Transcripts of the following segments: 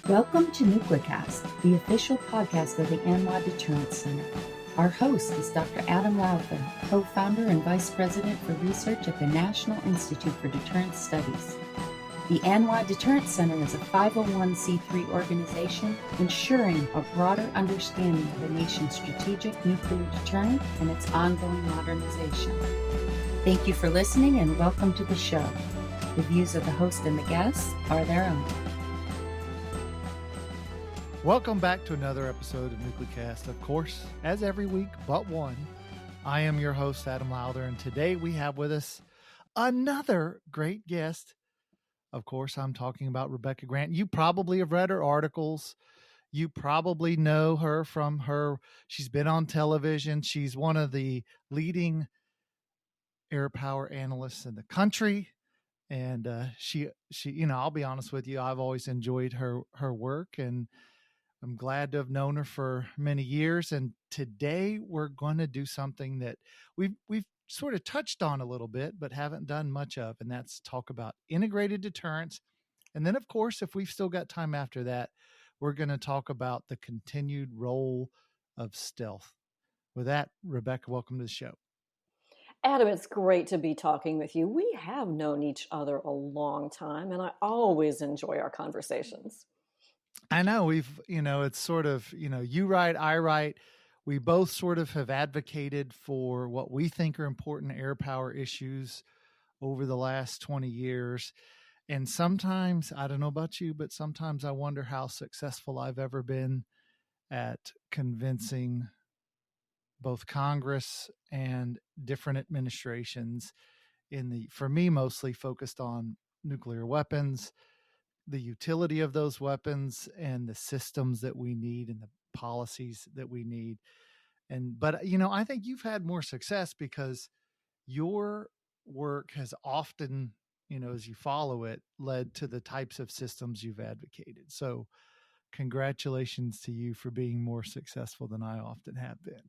Welcome to NucleCast, the official podcast of the ANWA Deterrence Center. Our host is Dr. Adam Lowther, co-founder and vice president for research at the National Institute for Deterrence Studies. The ANWA Deterrence Center is a 501c3 organization ensuring a broader understanding of the nation's strategic nuclear deterrent and its ongoing modernization. Thank you for listening and welcome to the show. The views of the host and the guests are their own. Welcome back to another episode of NucleCast. Of course, as every week but one, I am your host, Adam Lowther, and today we have with us another great guest. Of course, I'm talking about Rebecca Grant. You probably have read her articles. You probably know her from her. She's been on television. She's one of the leading air power analysts in the country. And she, I'll be honest with you, I've always enjoyed her work, and I'm glad to have known her for many years. And today we're going to do something that we've sort of touched on a little bit, but haven't done much of. And that's talk about integrated deterrence. And then, of course, if we've still got time after that, we're going to talk about the continued role of stealth. With that, Rebecca, welcome to the show. Adam, it's great to be talking with you. We have known each other a long time, and I always enjoy our conversations. I know it's sort of, you write, I write. We both sort of have advocated for what we think are important air power issues over the last 20 years. And sometimes, I don't know about you, but sometimes I wonder how successful I've ever been at convincing both Congress and different administrations for me, mostly focused on nuclear weapons, the utility of those weapons and the systems that we need and the policies that we need. But I think you've had more success because your work has often, as you follow it, led to the types of systems you've advocated. So congratulations to you for being more successful than I often have been.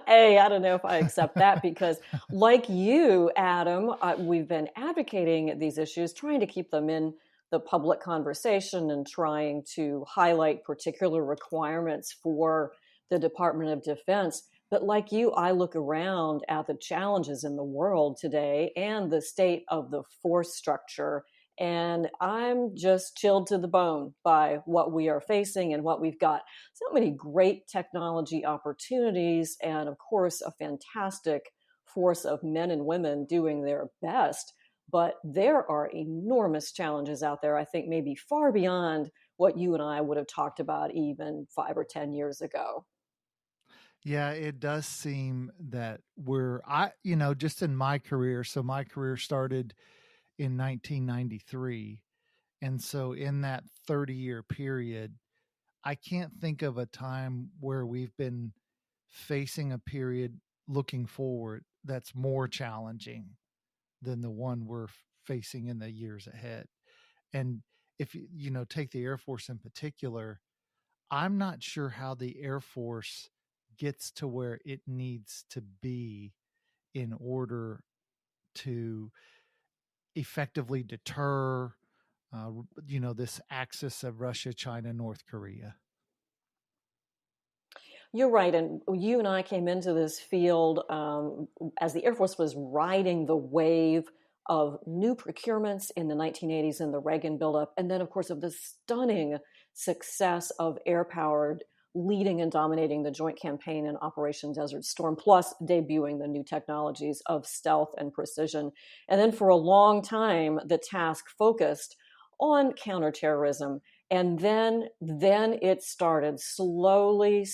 Hey, I don't know if I accept that because like you, Adam, we've been advocating these issues, trying to keep them in the public conversation and trying to highlight particular requirements for the Department of Defense. But like you, I look around at the challenges in the world today and the state of the force structure, and I'm just chilled to the bone by what we are facing and what we've got. So many great technology opportunities and, of course, a fantastic force of men and women doing their best. But there are enormous challenges out there, I think maybe far beyond what you and I would have talked about even 5 or 10 years ago. Yeah, it does seem that just in my career. So my career started in 1993. And so in that 30-year period, I can't think of a time where we've been facing a period looking forward that's more challenging than the one we're facing in the years ahead. And if you take the Air Force in particular, I'm not sure how the Air Force gets to where it needs to be in order to effectively deter, this axis of Russia, China, North Korea. You're right. And you and I came into this field as the Air Force was riding the wave of new procurements in the 1980s and the Reagan buildup. And then, of course, of the stunning success of air-powered leading and dominating the Joint Campaign and Operation Desert Storm, plus debuting the new technologies of stealth and precision. And then for a long time, the task focused on counterterrorism. And then it started slowly.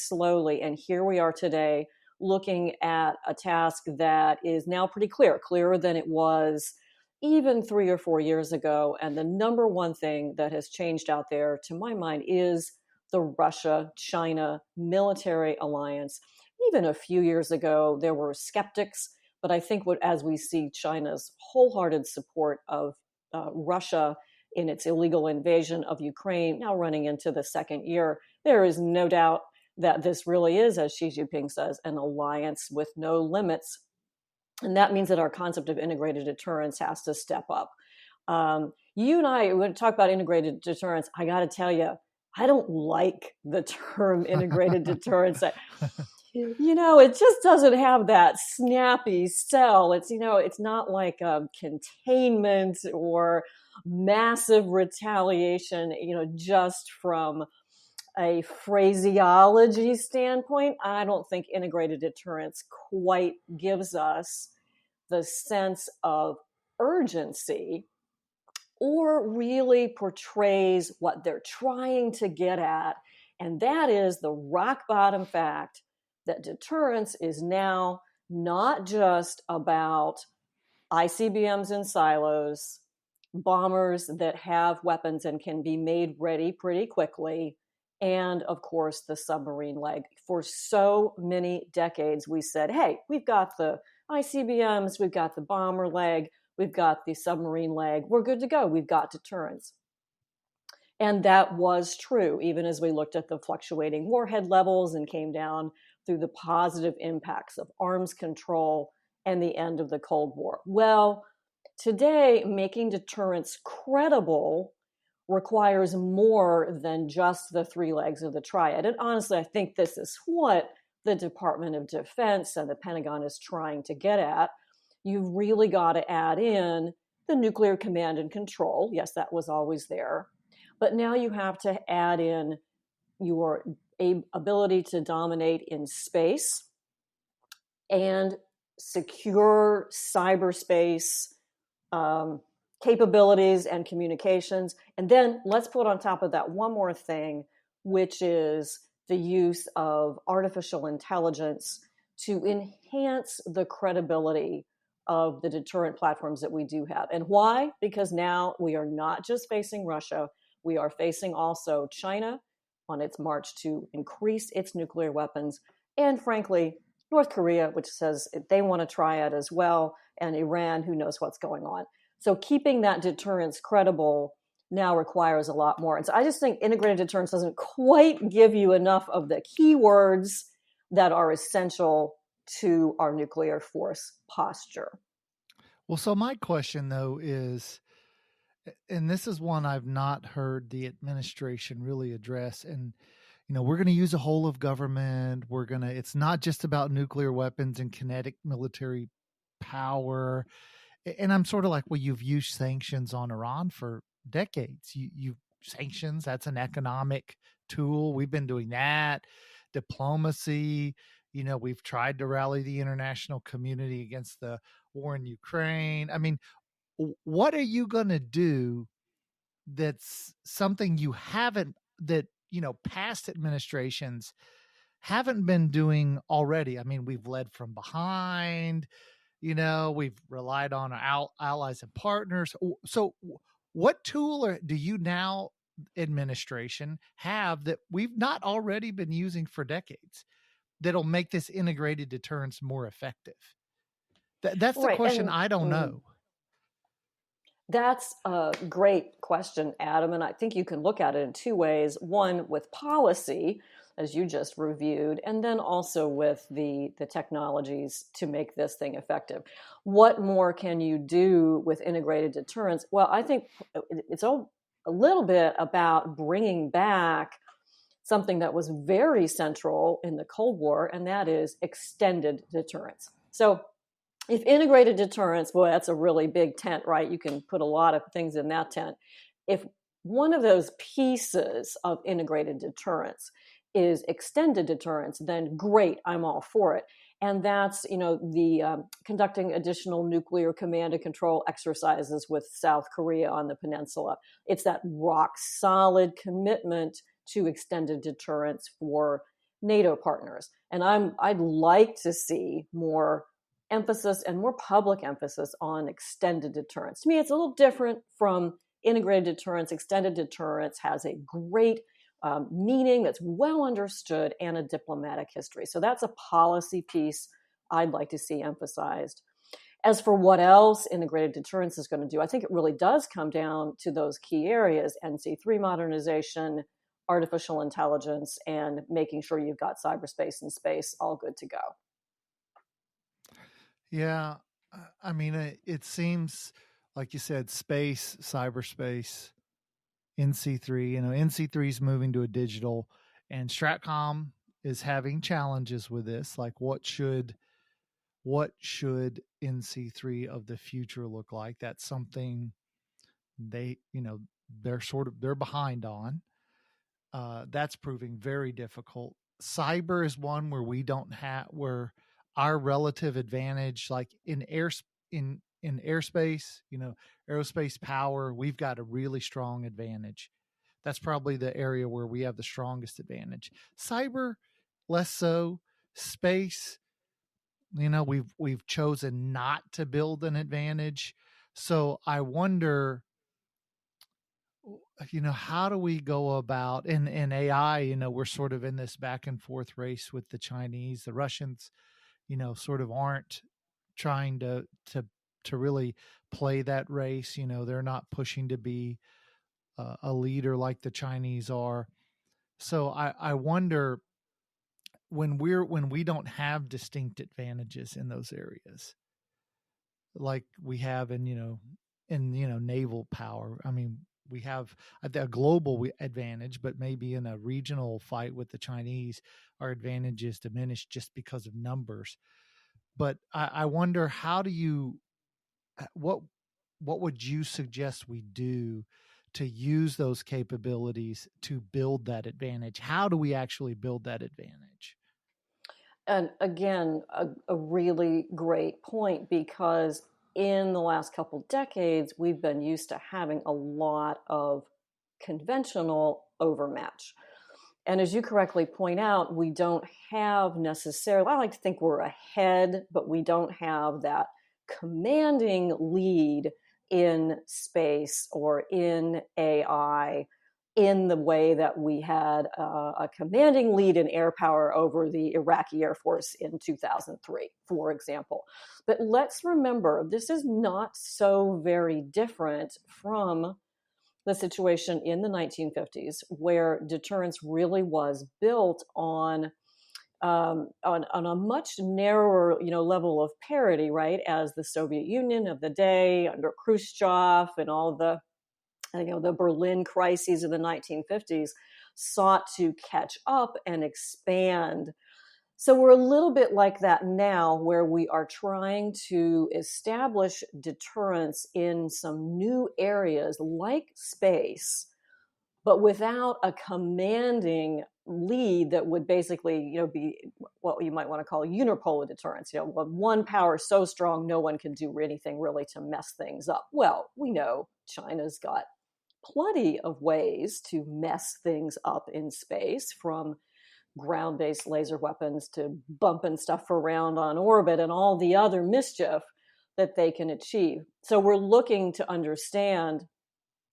And here we are today looking at a task that is now pretty clearer than it was even 3 or 4 years ago. And the number one thing that has changed out there, to my mind, is the Russia-China military alliance. Even a few years ago, there were skeptics, but I think as we see China's wholehearted support of Russia in its illegal invasion of Ukraine, now running into the second year, there is no doubt that this really is, as Xi Jinping says, an alliance with no limits. And that means that our concept of integrated deterrence has to step up. You and I, when we talk about integrated deterrence, I got to tell you, I don't like the term integrated deterrence. It just doesn't have that snappy sell. It's not like containment or massive retaliation, just from a phraseology standpoint. I don't think integrated deterrence quite gives us the sense of urgency or really portrays what they're trying to get at. And that is the rock bottom fact that deterrence is now not just about ICBMs in silos, bombers that have weapons and can be made ready pretty quickly, and of course the submarine leg. For so many decades, we said, hey, we've got the ICBMs, we've got the bomber leg, we've got the submarine leg, we're good to go, we've got deterrence. And that was true, even as we looked at the fluctuating warhead levels and came down through the positive impacts of arms control and the end of the Cold War. Well, today, making deterrence credible requires more than just the three legs of the triad. And honestly, I think this is what the Department of Defense and the Pentagon is trying to get at. You've really got to add in the nuclear command and control. Yes, that was always there. But now you have to add in your ability to dominate in space and secure cyberspace capabilities and communications. And then let's put on top of that one more thing, which is the use of artificial intelligence to enhance the credibility of the deterrent platforms that we do have. And why? Because now we are not just facing Russia, we are facing also China on its march to increase its nuclear weapons, and frankly, North Korea, which says they want to try it as well, and Iran, who knows what's going on. So keeping that deterrence credible now requires a lot more. And so I just think integrated deterrence doesn't quite give you enough of the keywords that are essential to our nuclear force posture. Well, so my question, though, is, and this is one I've not heard the administration really address, and we're going to use a whole of government. It's not just about nuclear weapons and kinetic military power. And I'm sort of like, well, you've used sanctions on Iran for decades. You sanctions, that's an economic tool. We've been doing that. Diplomacy, we've tried to rally the international community against the war in Ukraine. I mean, what are you going to do that's something you haven't, that, past administrations haven't been doing already? I mean, we've led from behind, we've relied on our allies and partners. So what tool do you now, administration, have that we've not already been using for decades that'll make this integrated deterrence more effective? That's the question. I don't know. That's a great question, Adam. And I think you can look at it in two ways. One, with policy, as you just reviewed, and then also with the technologies to make this thing effective. What more can you do with integrated deterrence? Well, I think it's a little bit about bringing back something that was very central in the Cold War, and that is extended deterrence. So if integrated deterrence, boy, that's a really big tent, right? You can put a lot of things in that tent. If one of those pieces of integrated deterrence is extended deterrence, then great, I'm all for it. And that's, the conducting additional nuclear command and control exercises with South Korea on the peninsula. It's that rock solid commitment to extended deterrence for NATO partners. And I'd like to see more emphasis and more public emphasis on extended deterrence. To me, it's a little different from integrated deterrence. Extended deterrence has a great meaning that's well understood and a diplomatic history. So that's a policy piece I'd like to see emphasized. As for what else integrated deterrence is going to do, I think it really does come down to those key areas: NC3 modernization, artificial intelligence, and making sure you've got cyberspace and space all good to go. Yeah. I mean, it seems like you said, space, cyberspace, NC3. NC3 is moving to a digital, and Stratcom is having challenges with this. Like, what should NC3 of the future look like? That's something they're behind on. That's proving very difficult. Cyber is one where our relative advantage, like in airspace, aerospace power, we've got a really strong advantage. That's probably the area where we have the strongest advantage. Cyber, less so. Space, we've chosen not to build an advantage. So I wonder, how do we go about in AI? We're sort of in this back and forth race with the Chinese. The Russians, sort of aren't trying to really play that race. They're not pushing to be a leader like the Chinese are. So I wonder, when we don't have distinct advantages in those areas, like we have in naval power. I mean, we have a global advantage, but maybe in a regional fight with the Chinese, our advantage is diminished just because of numbers. But I wonder, what would you suggest we do to use those capabilities to build that advantage? How do we actually build that advantage? And again, a really great point, because in the last couple decades, we've been used to having a lot of conventional overmatch. And as you correctly point out, we don't have necessarily, I like to think we're ahead, but we don't have that commanding lead in space or in AI in the way that we had a commanding lead in air power over the Iraqi Air Force in 2003, for example. But let's remember, this is not so very different from the situation in the 1950s, where deterrence really was built on a much narrower, level of parity, right? As the Soviet Union of the day under Khrushchev and all the Berlin crises of the 1950s sought to catch up and expand. So we're a little bit like that now, where we are trying to establish deterrence in some new areas like space, but without a commanding lead that would basically, be what you might want to call unipolar deterrence. One power so strong, no one can do anything really to mess things up. Well, we know China's got plenty of ways to mess things up in space, from ground-based laser weapons to bumping stuff around on orbit and all the other mischief that they can achieve. So we're looking to understand,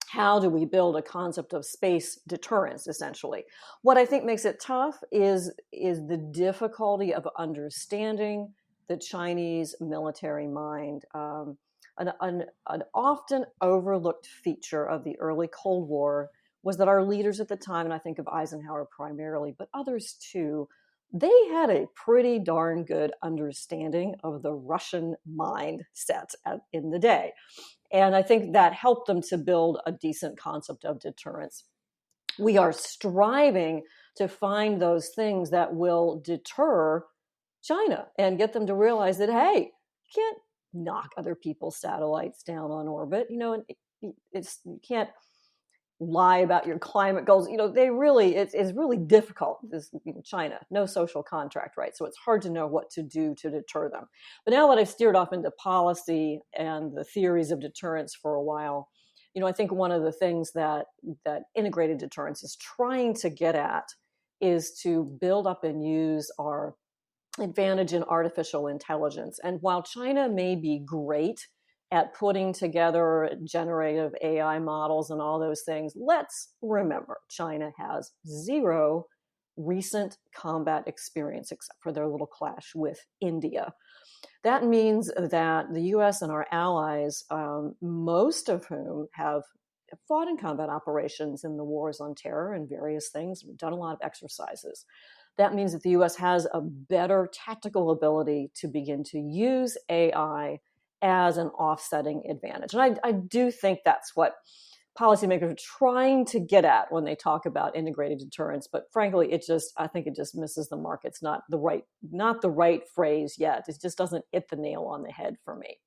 how do we build a concept of space deterrence, essentially? What I think makes it tough is the difficulty of understanding the Chinese military mind. An often overlooked feature of the early Cold War was that our leaders at the time, and I think of Eisenhower primarily, but others too, they had a pretty darn good understanding of the Russian mindset in the day. And I think that helped them to build a decent concept of deterrence. We are striving to find those things that will deter China and get them to realize that, hey, you can't knock other people's satellites down on orbit. And you can't lie about your climate goals. It's really difficult. China, no social contract, right? So it's hard to know what to do to deter them. But now that I've steered off into policy and the theories of deterrence for a while, I think one of the things that integrated deterrence is trying to get at is to build up and use our advantage in artificial intelligence. And while China may be great at putting together generative AI models and all those things, let's remember, China has zero recent combat experience except for their little clash with India. That means that the US and our allies, most of whom have fought in combat operations in the wars on terror and various things, we've done a lot of exercises. That means that the US has a better tactical ability to begin to use AI as an offsetting advantage. And I do think that's what policymakers are trying to get at when they talk about integrated deterrence. But frankly, I think it just misses the mark. It's not the right phrase yet. It just doesn't hit the nail on the head for me.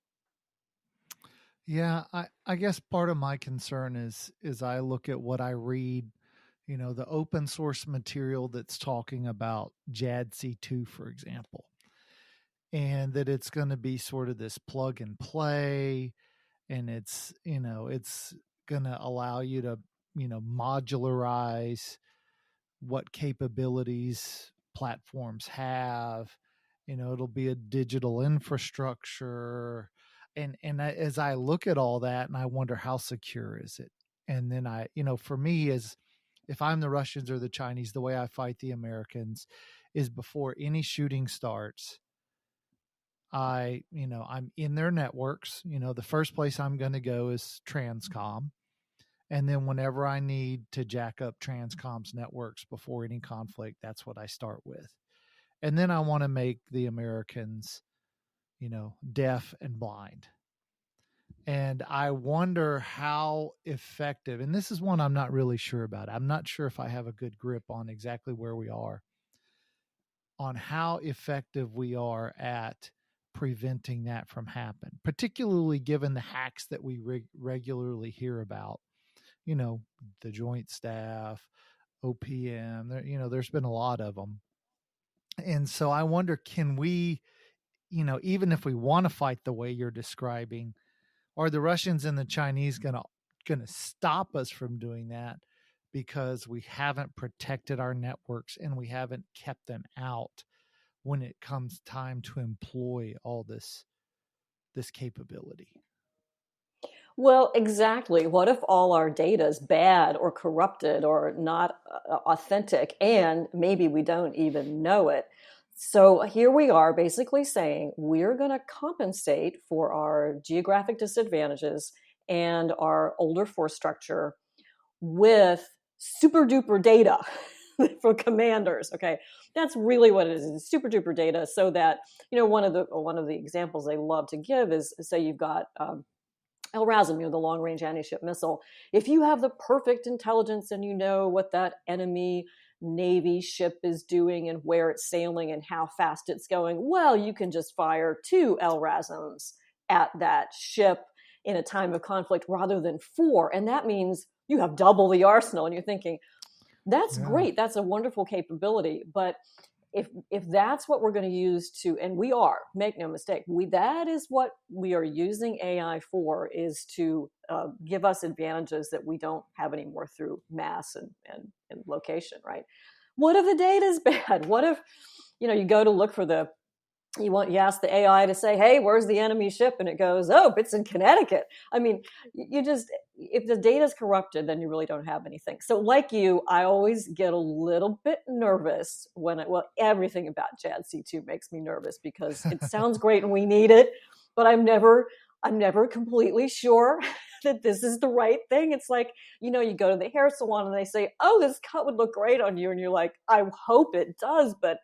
Yeah, I guess part of my concern is I look at what I read, the open source material that's talking about JADC2, for example, and that it's going to be sort of this plug and play, and it's going to allow you to, modularize what capabilities platforms have. It'll be a digital infrastructure. As I look at all that, and I wonder, how secure is it? And then for me, is if I'm the Russians or the Chinese, the way I fight the Americans is before any shooting starts, I'm in their networks. The first place I'm going to go is Transcom. And then whenever I need to jack up Transcom's networks before any conflict, that's what I start with. And then I want to make the Americans, deaf and blind. And I wonder how effective, and this is one I'm not really sure about. I'm not sure if I have a good grip on exactly where we are, on how effective we are at preventing that from happening, particularly given the hacks that we regularly hear about, the Joint Staff, OPM, there's been a lot of them. And so I wonder, can we, even if we want to fight the way you're describing, are the Russians and the Chinese going to stop us from doing that because we haven't protected our networks and we haven't kept them out when it comes time to employ all this capability? Well, exactly. What if all our data is bad or corrupted or not authentic, and maybe we don't even know it? So here we are basically saying we're going to compensate for our geographic disadvantages and our older force structure with super duper data for commanders. Okay, that's really what it is. It's super duper data, so that one of the examples they love to give is, say you've got LRASM, the long-range anti-ship missile. If you have the perfect intelligence and you know what that enemy Navy ship is doing and where it's sailing and how fast it's going, well, you can just fire 2 LRASMs at that ship in a time of conflict rather than 4. And that means you have double the arsenal. And you're thinking, that's great. That's a wonderful capability. But if that's what we're going to use to, and we are, make no mistake, that is what we are using AI for, is to give us advantages that we don't have anymore through mass and location, right? What if the data is bad? What if, you go to look for you ask the AI to say, hey, where's the enemy ship? And it goes, oh, it's in Connecticut. I mean, if the data is corrupted, then you really don't have anything. So like you, I always get a little bit nervous everything about JADC2 makes me nervous because it sounds great and we need it, but I'm never completely sure that this is the right thing. It's like, you go to the hair salon and they say, oh, this cut would look great on you. And you're like, I hope it does, but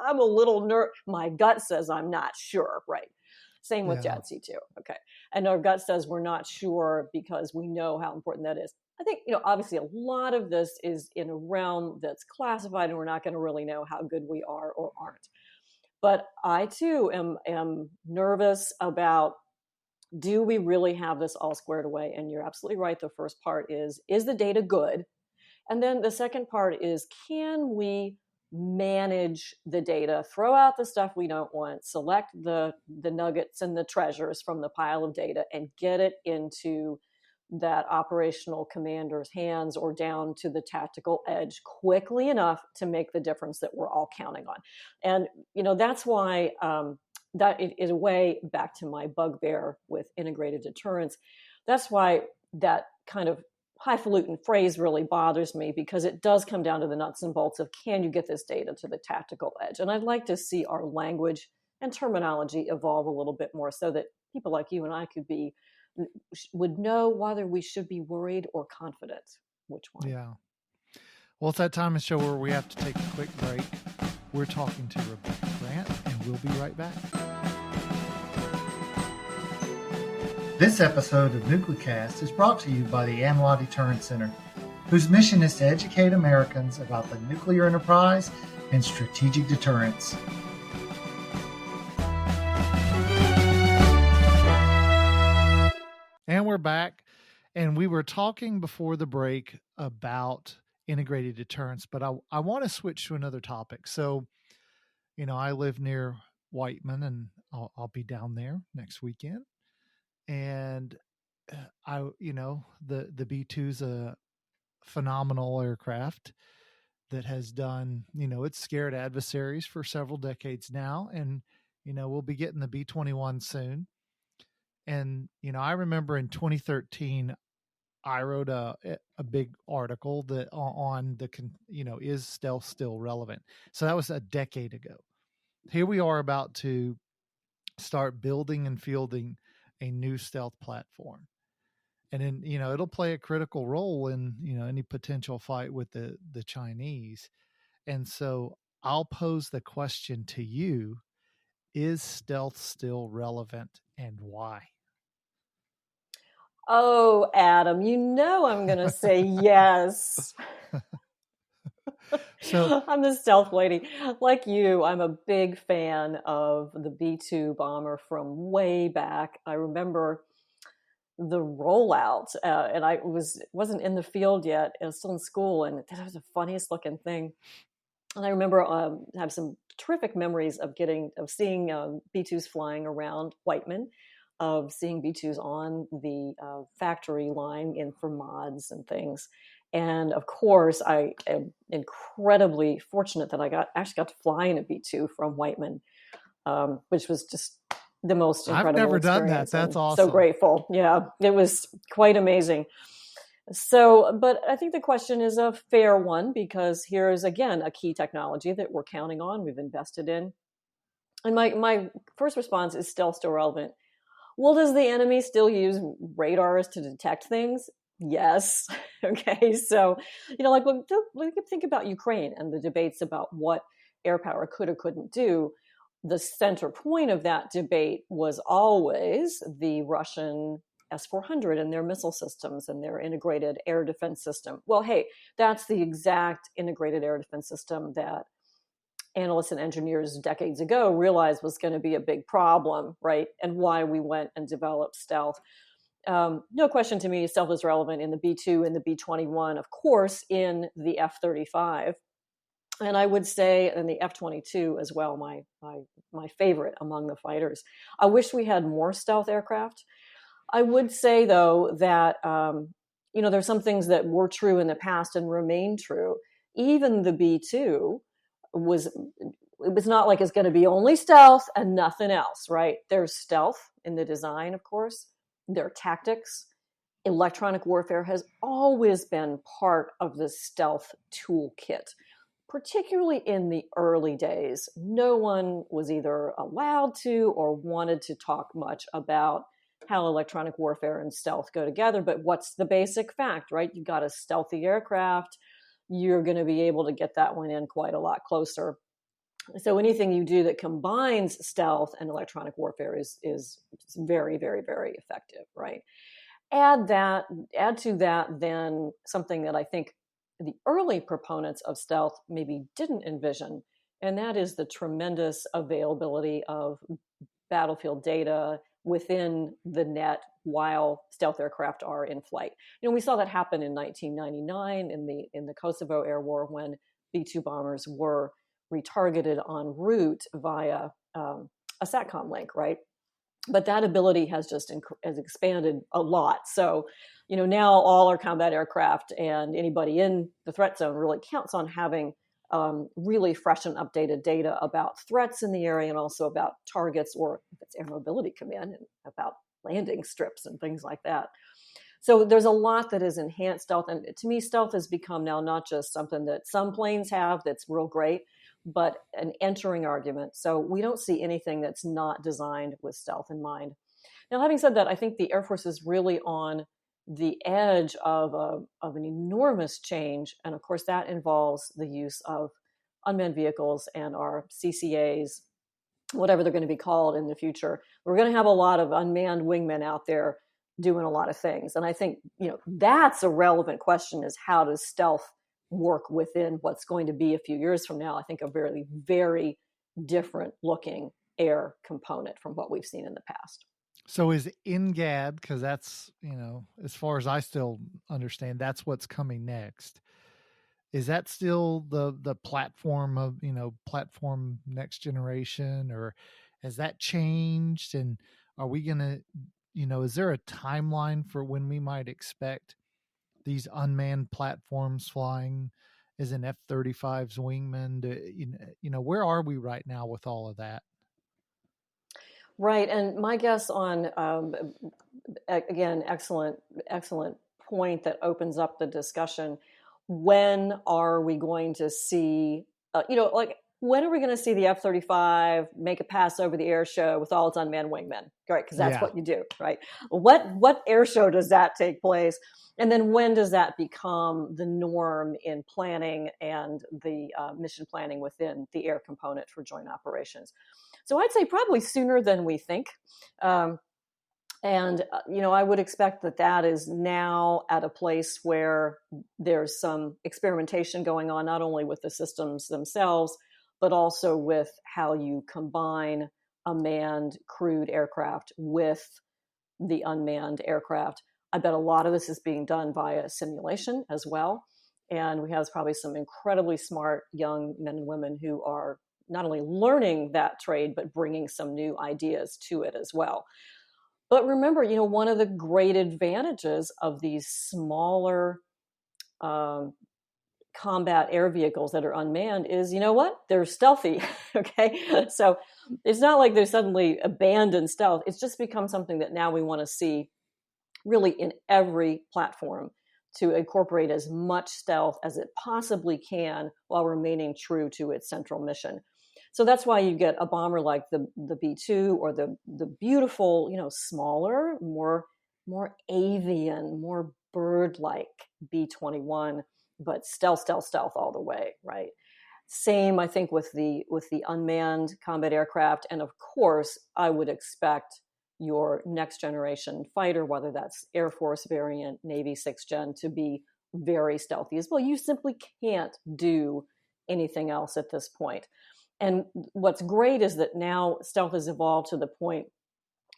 I'm a little my gut says I'm not sure, right? Same with JADC2. Okay. And our gut says we're not sure because we know how important that is. I think, obviously a lot of this is in a realm that's classified and we're not going to really know how good we are or aren't. But I too am nervous about, do we really have this all squared away? And you're absolutely right. The first part is the data good? And then the second part is, can we manage the data, throw out the stuff we don't want, select the nuggets and the treasures from the pile of data and get it into that operational commander's hands or down to the tactical edge quickly enough to make the difference that we're all counting on? And, that's why that is a way back to my bugbear with integrated deterrence. That's why that kind of highfalutin phrase really bothers me, because it does come down to the nuts and bolts of, can you get this data to the tactical edge? And I'd like to see our language and terminology evolve a little bit more so that people like you and I would know whether we should be worried or confident. Which one? Yeah. Well, it's that time of the show where we have to take a quick break. We're talking to Rebecca Grant, and we'll be right back. This episode of NucleCast is brought to you by the AMLA Deterrence Center, whose mission is to educate Americans about the nuclear enterprise and strategic deterrence. And we're back, and we were talking before the break about integrated deterrence, but I want to switch to another topic. So, I live near Whiteman, and I'll be down there next weekend. And the B-2's a phenomenal aircraft that has done, it's scared adversaries for several decades now. And, we'll be getting the B-21 soon. And, I remember in 2013, I wrote a big article that on the, is stealth still relevant? So that was a decade ago. Here we are about to start building and fielding a new stealth platform. And then, it'll play a critical role in, any potential fight with the Chinese. And so I'll pose the question to you, is stealth still relevant and why? Oh, Adam, I'm going to say yes. So I'm the stealth lady. Like you, I'm a big fan of the B-2 bomber from way back. I remember the rollout, and I wasn't in the field yet. I was still in school, and that was the funniest looking thing. And I remember have some terrific memories of seeing B-2s flying around Whiteman, of seeing B-2s on the factory line for mods and things. And of course, I am incredibly fortunate that I actually got to fly in a B-2 from Whiteman, which was just the most incredible I've never done that. experience. That's awesome. So grateful. Yeah, it was quite amazing. So, but I think the question is a fair one, because here's, again, a key technology that we're counting on, we've invested in. And my first response is still relevant. Well, does the enemy still use radars to detect things? Yes. Okay. So, think about Ukraine and the debates about what air power could or couldn't do. The center point of that debate was always the Russian S-400 and their missile systems and their integrated air defense system. Well, hey, that's the exact integrated air defense system that analysts and engineers decades ago realized was going to be a big problem, right? And why we went and developed stealth. No question to me, stealth is relevant in the B-2 and the B-21, of course, in the F-35. And I would say in the F-22 as well, my favorite among the fighters. I wish we had more stealth aircraft. I would say, though, that, there's some things that were true in the past and remain true. Even the B-2 was not like it's going to be only stealth and nothing else, right? There's stealth in the design, of course. There are tactics. Electronic warfare has always been part of the stealth toolkit, particularly in the early days. No one was either allowed to or wanted to talk much about how electronic warfare and stealth go together. But what's the basic fact, right? You got a stealthy aircraft, you're going to be able to get that one in quite a lot closer. So anything you do that combines stealth and electronic warfare is very, very, very effective, right? Add to that then something that I think the early proponents of stealth maybe didn't envision, and that is the tremendous availability of battlefield data within the net while stealth aircraft are in flight. We saw that happen in 1999 in the Kosovo Air War, when B-2 bombers were retargeted en route via a SATCOM link, right? But that ability has has expanded a lot. So, now all our combat aircraft and anybody in the threat zone really counts on having really fresh and updated data about threats in the area, and also about targets, or if it's Air Mobility Command, and about landing strips and things like that. So there's a lot that has enhanced stealth. And to me, stealth has become now not just something that some planes have that's real great, but an entering argument. So we don't see anything that's not designed with stealth in mind. Now, having said that, I think the Air Force is really on the edge of an enormous change. And of course, that involves the use of unmanned vehicles and our CCAs, whatever they're going to be called in the future. We're going to have a lot of unmanned wingmen out there doing a lot of things. And I think, that's a relevant question, is how does stealth work within what's going to be a few years from now, I think a very, very different looking air component from what we've seen in the past. So is NGAD, because that's, as far as I still understand, that's what's coming next. Is that still the platform of, platform next generation, or has that changed? And are we going to, is there a timeline for when we might expect these unmanned platforms flying as an F-35's wingman? Where are we right now with all of that? Right. And my guess on, again, excellent point that opens up the discussion. When are we going to see, when are we going to see the F-35 make a pass over the air show with all its unmanned wingmen? Right. Because that's what you do, right? What air show does that take place? And then when does that become the norm in planning and the mission planning within the air component for joint operations? So I'd say probably sooner than we think. I would expect that is now at a place where there's some experimentation going on, not only with the systems themselves, but also with how you combine a manned crewed aircraft with the unmanned aircraft. I bet a lot of this is being done via simulation as well. And we have probably some incredibly smart young men and women who are not only learning that trade, but bringing some new ideas to it as well. But remember, one of the great advantages of these smaller combat air vehicles that are unmanned is, they're stealthy. Okay. So it's not like they're suddenly abandoned stealth. It's just become something that now we want to see really in every platform, to incorporate as much stealth as it possibly can while remaining true to its central mission. So that's why you get a bomber like the B-2 or the beautiful, smaller, more avian, more bird-like B-21, but stealth all the way, right? Same, I think, with the unmanned combat aircraft. And of course, I would expect your next generation fighter, whether that's Air Force variant, Navy 6th Gen, to be very stealthy as well. You simply can't do anything else at this point. And what's great is that now stealth has evolved to the point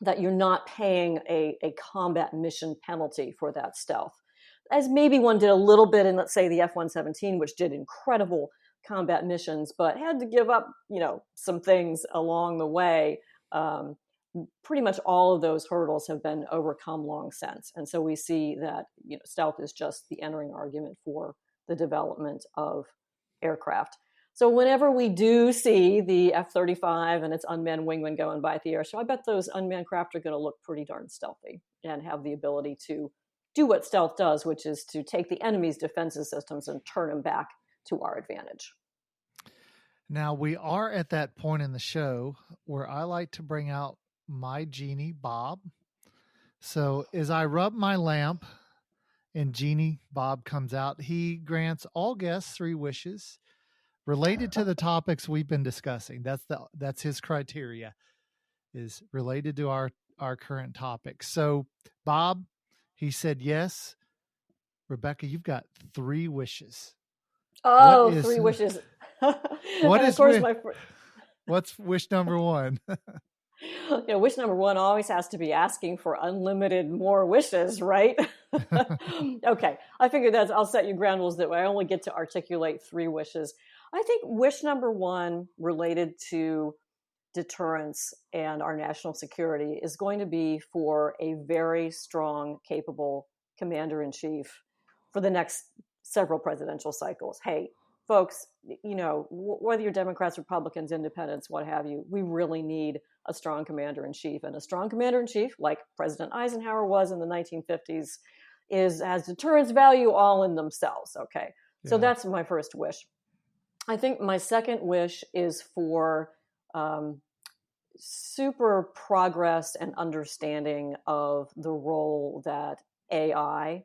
that you're not paying a combat mission penalty for that stealth, as maybe one did a little bit in, let's say, the F-117, which did incredible combat missions, but had to give up, some things along the way. Pretty much all of those hurdles have been overcome long since. And so we see that, stealth is just the entering argument for the development of aircraft. So whenever we do see the F-35 and its unmanned wingman going by at the air show, I bet those unmanned craft are going to look pretty darn stealthy and have the ability to do what stealth does, which is to take the enemy's defensive systems and turn them back to our advantage. Now, we are at that point in the show where I like to bring out my genie, Bob. So as I rub my lamp and Genie Bob comes out, he grants all guests 3 wishes related to the topics we've been discussing. That's his criteria, is related to our current topics. So Bob, he said yes. Rebecca, you've got 3 wishes. Oh, 3 wishes. What is, of course, what's wish number 1? Wish number 1 always has to be asking for unlimited more wishes, right? Okay, I figured I'll set you ground rules that way. I only get to articulate 3 wishes. I think wish number 1 related to deterrence and our national security is going to be for a very strong, capable commander-in-chief for the next several presidential cycles. Hey, folks, whether you're Democrats, Republicans, Independents, what have you, we really need a strong commander-in-chief. And a strong commander-in-chief, like President Eisenhower was in the 1950s, has deterrence value all in themselves. Okay, yeah. So that's my first wish. I think my second wish is for super progress and understanding of the role that AI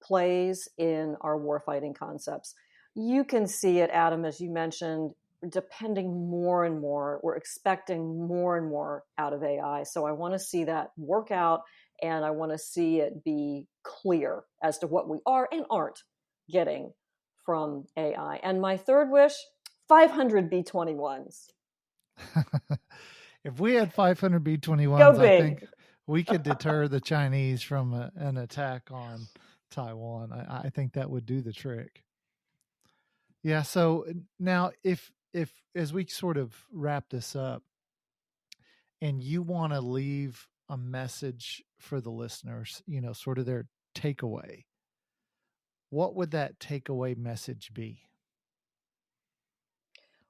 plays in our warfighting concepts. You can see it, Adam, as you mentioned, depending more and more. We're expecting more and more out of AI. So I want to see that work out And I want to see it be clear as to what we are and aren't getting from AI. And my third wish, 500 B-21s. If we had 500 B-21s, Go I big. think we could deter the Chinese from an attack on Taiwan. I think that would do the trick. Yeah. So now if as we sort of wrap this up and you want to leave a message for the listeners, sort of their takeaway, what would that takeaway message be?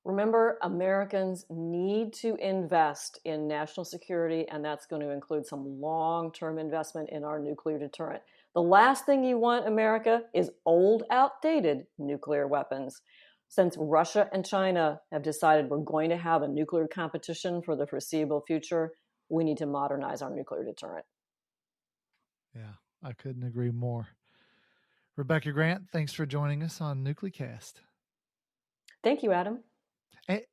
Remember, Americans need to invest in national security, and that's going to include some long-term investment in our nuclear deterrent. The last thing you want, America, is old, outdated nuclear weapons. Since Russia and China have decided we're going to have a nuclear competition for the foreseeable future, we need to modernize our nuclear deterrent. Yeah, I couldn't agree more. Rebecca Grant, thanks for joining us on NucleCast. Thank you, Adam.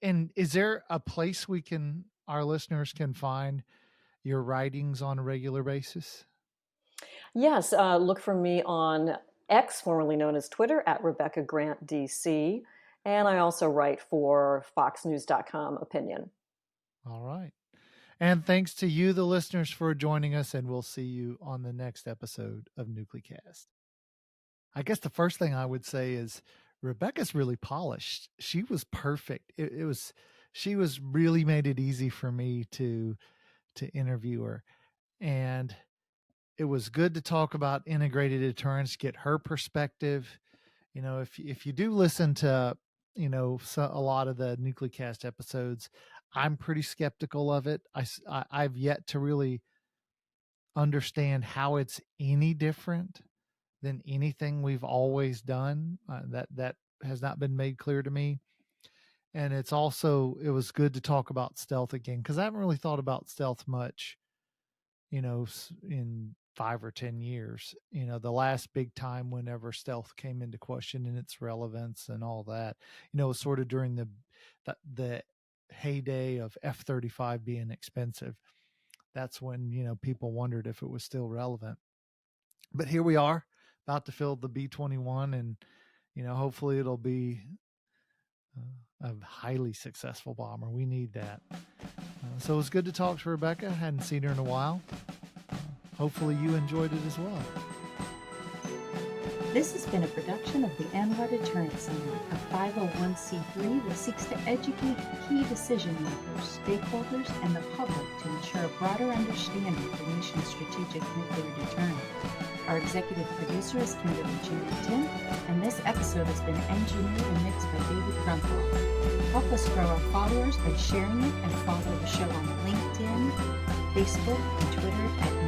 And is there a place our listeners can find your writings on a regular basis? Yes, look for me on X, formerly known as Twitter, at Rebecca Grant DC. And I also write for FoxNews.com Opinion. All right. And thanks to you, the listeners, for joining us, and we'll see you on the next episode of NucleCast. I guess the first thing I would say is Rebecca's really polished. She was perfect. She was really made it easy for me to interview her. And it was good to talk about integrated deterrence, get her perspective. If you do listen to, a lot of the NucleCast episodes, I'm pretty skeptical of it. I've yet to really understand how it's any different than anything we've always done. That has not been made clear to me. And it was good to talk about stealth again, because I haven't really thought about stealth much, in 5 or 10 years. The last big time whenever stealth came into question and its relevance and all that, was sort of during the heyday of F-35 being expensive. That's when, people wondered if it was still relevant. But here we are, about to fill the B-21, and hopefully it'll be a highly successful bomber. We need that. So it was good to talk to Rebecca. I hadn't seen her in a while. Hopefully you enjoyed it as well. This has been a production of the ANWR Deterrence Center, a 501c3 that seeks to educate key decision makers, stakeholders, and the public to ensure a broader understanding of the nation's strategic nuclear deterrent. Our executive producer is Kimberly Jerrington, and this episode has been engineered and mixed by David Crumple. Help us grow our followers by sharing it, and follow the show on LinkedIn, Facebook, and Twitter at